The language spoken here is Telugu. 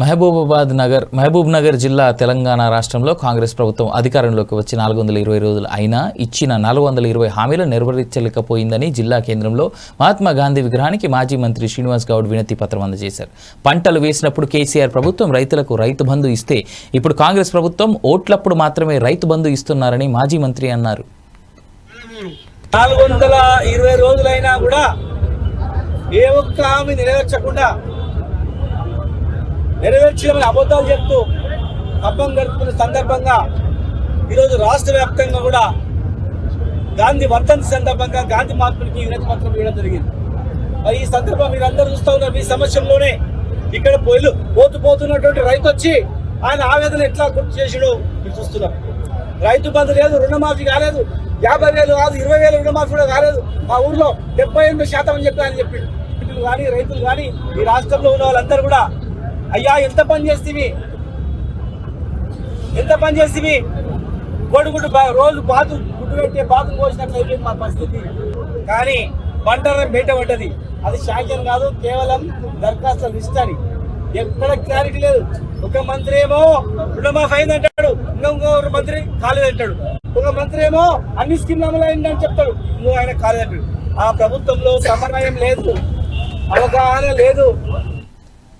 మహబూబ్ నగర్ జిల్లా తెలంగాణ రాష్ట్రంలో కాంగ్రెస్ ప్రభుత్వం అధికారంలోకి వచ్చి 420 రోజులు అయినా ఇచ్చిన 420 హామీలు నెరవేర్చలేకపోయిందని జిల్లా కేంద్రంలో మహాత్మా గాంధీ విగ్రహానికి మాజీ మంత్రి శ్రీనివాస్ గౌడ్ వినతి పత్రం అందజేశారు. పంటలు వేసినప్పుడు కేసీఆర్ ప్రభుత్వం రైతులకు రైతు బంధు ఇస్తే ఇప్పుడు కాంగ్రెస్ ప్రభుత్వం ఓట్లప్పుడు మాత్రమే రైతు బంధు ఇస్తున్నారని మాజీ మంత్రి అన్నారు. 420 రోజులైనా కూడా ఏ ఒక్క హామీ నెరవేర్చలేమని అబద్ధాలు చెప్తూ కప్పం గడుపుతున్న సందర్భంగా ఈరోజు రాష్ట్ర వ్యాప్తంగా కూడా గాంధీ వర్ధంతి సందర్భంగా గాంధీ మహాత్మునికి వినతి పత్రం ఇవ్వడం జరిగింది. మరి ఈ సందర్భం మీరందరూ చూస్తూ ఉన్నారు. మీ సమస్యలోనే ఇక్కడ పోతున్నటువంటి రైతు వచ్చి ఆయన ఆవేదన ఎట్లా గుర్తు చేసాడు మీరు చూస్తున్నారు. రైతు బంధు లేదు, రుణమాఫీ కాలేదు, 50,000 కాదు 20,000 రుణమాఫీ కూడా కాలేదు. మా ఊర్లో 78% అని చెప్పి ఆయన చెప్పిండు. కానీ రైతులు కానీ ఈ రాష్ట్రంలో ఉన్న వాళ్ళందరూ కూడా అయ్యా ఎంత పని చేస్తేవి కోడిగుడ్డు రోజు గుడ్డు పెట్టే బాతులు పోసినట్లు అయిపోయింది మా పరిస్థితి. కానీ బండారం బయట పడ్డది. అది శాంక్షన్ కాదు, కేవలం దరఖాస్తుల లిస్ట్ అని. ఎక్కడ క్లారిటీ లేదు. ఒక మంత్రి ఏమో రుణమాఫీ అయిందంటాడు, ఇంకొక మంత్రి కాలేదంటాడు. ఒక మంత్రి ఏమో అన్ని స్కీమ్లు అమలు అయిందని చెప్తాడు, ఇంకో ఆయన కాలేదంటాడు. ఆ ప్రభుత్వంలో సమన్వయం లేదు, అవగాహన లేదు.